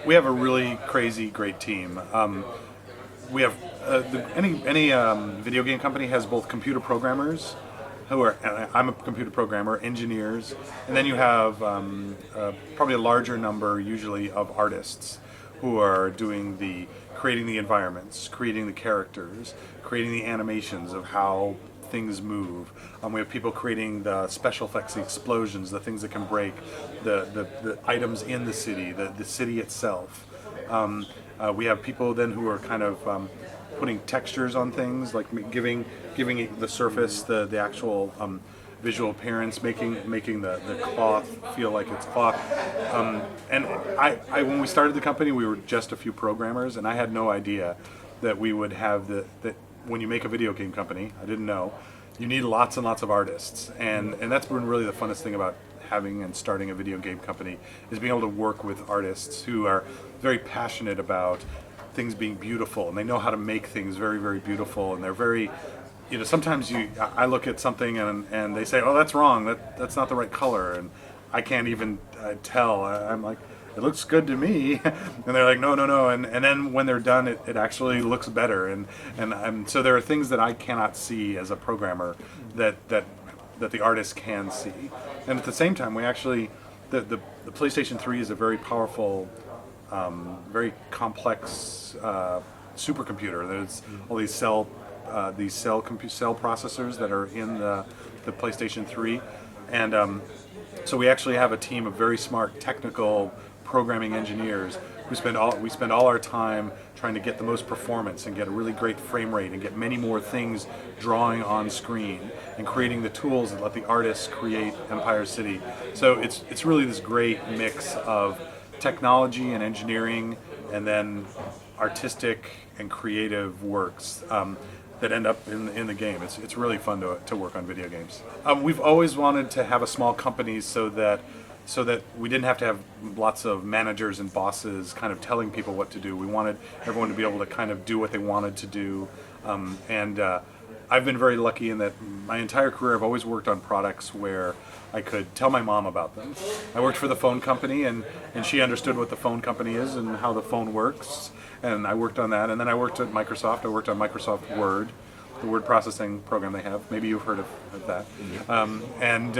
we have a really crazy great team. We have any video game company has both computer programmers, who are I'm a computer programmer, engineers, and then you have probably a larger number usually of artists who are doing creating the environments, creating the characters, creating the animations of how things move. We have people creating the special effects, the explosions, the things that can break, the items in the city, the city itself. We have people then who are kind of putting textures on things, like giving it the surface, the actual visual appearance, making the cloth feel like it's cloth. And I when we started the company, we were just a few programmers, and I had no idea that we would have that when you make a video game company, I didn't know, you need lots and lots of artists, and that's been really the funnest thing about having and starting a video game company, is being able to work with artists who are very passionate about things being beautiful, and they know how to make things very, very beautiful, and they're very, sometimes I look at something and they say, oh, that's wrong, that's not the right color, and I can't even tell. I'm like, it looks good to me, and they're like, no, and then when they're done, it actually looks better, and so there are things that I cannot see as a programmer that the artist can see. And at the same time, we actually, the PlayStation 3 is a very powerful, very complex supercomputer. There's all these cell processors that are in the PlayStation 3, and so we actually have a team of very smart technical programming engineers who we spend all our time trying to get the most performance and get a really great frame rate and get many more things drawing on screen and creating the tools that let the artists create Empire City. So it's really this great mix of technology and engineering, and then artistic and creative works that end up in the game. It's really fun to work on video games. We've always wanted to have a small company so that we didn't have to have lots of managers and bosses kind of telling people what to do. We wanted everyone to be able to kind of do what they wanted to do. And I've been very lucky in that my entire career I've always worked on products where I could tell my mom about them. I worked for the phone company, and she understood what the phone company is and how the phone works, and I worked on that. And then I worked at Microsoft. I worked on Microsoft Word, the word processing program they have. Maybe you've heard of that. And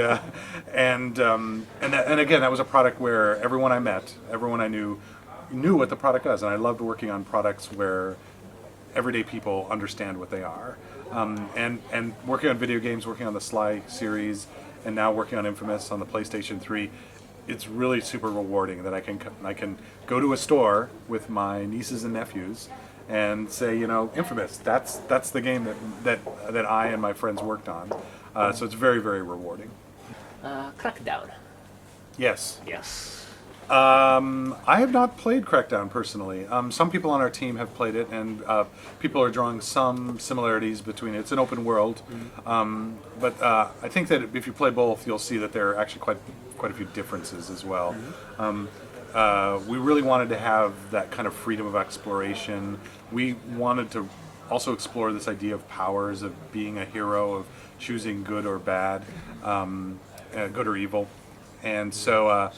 again, that was a product where everyone I met, everyone I knew what the product does, and I loved working on products where everyday people understand what they are. And working on video games, working on the Sly series, and now working on Infamous on the PlayStation 3, it's really super rewarding that I can go to a store with my nieces and nephews and say, Infamous, that's the game that I and my friends worked on. So it's very, very rewarding. Crackdown. Yes. Yes. I have not played Crackdown personally. Some people on our team have played it, and people are drawing some similarities between it. It's an open world, but I think that if you play both, you'll see that there are actually quite a few differences as well. We really wanted to have that kind of freedom of exploration. We wanted to also explore this idea of powers, of being a hero, of choosing good or bad, good or evil, and so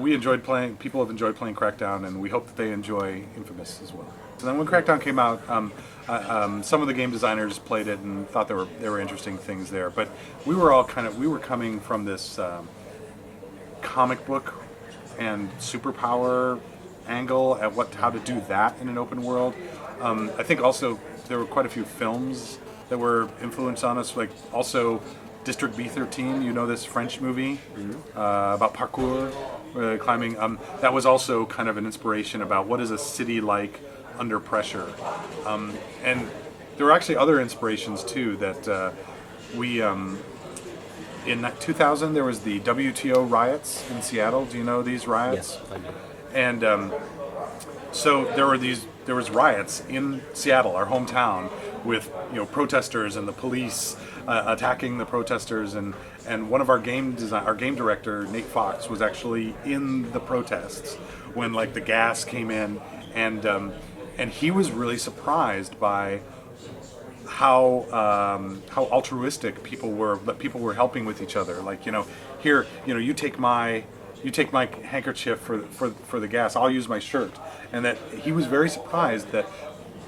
we enjoyed playing. People have enjoyed playing Crackdown, and we hope that they enjoy Infamous as well. So then, when Crackdown came out, some of the game designers played it and thought there were interesting things there. But we were coming from this comic book and superpower angle at how to do that in an open world. I think also there were quite a few films that were influenced on us, like also District B13, this French movie about parkour, climbing. That was also kind of an inspiration about what is a city like under pressure. And there were actually other inspirations too that we, in 2000 there was the WTO riots in Seattle. Do you know these riots? Yes, I do. And so there was riots in Seattle, our hometown, with protesters and the police attacking the protesters, and one of our game director, Nate Fox, was actually in the protests when the gas came in, and he was really surprised by how altruistic people were. That people were helping with each other. Here, you take my you take my handkerchief for the gas, I'll use my shirt. And that he was very surprised that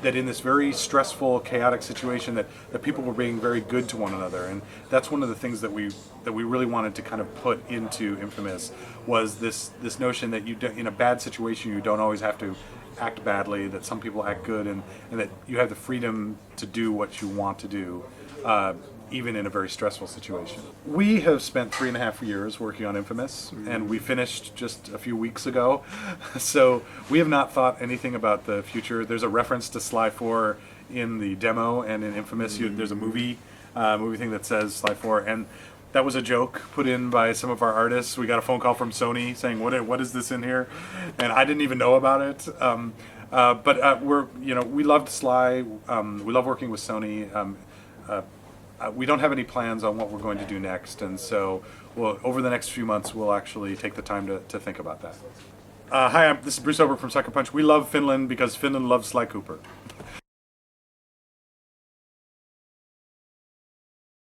in this very stressful, chaotic situation that people were being very good to one another. And that's one of the things that we really wanted to kind of put into Infamous, was this notion that in a bad situation you don't always have to act badly, that some people act good, and that you have the freedom to do what you want to do, even in a very stressful situation. We have spent 3.5 years working on Infamous, and we finished just a few weeks ago. So we have not thought anything about the future. There's a reference to Sly 4 in the demo, and in Infamous there's a movie thing that says Sly 4, and that was a joke put in by some of our artists. We got a phone call from Sony saying, "What is this in here?" And I didn't even know about it. But we loved Sly. We love working with Sony. We don't have any plans on what we're going to do next, and so over the next few months we'll actually take the time to think about that. Hi, this is Bruce Oberg from Sucker Punch. We love Finland because Finland loves Sly Cooper.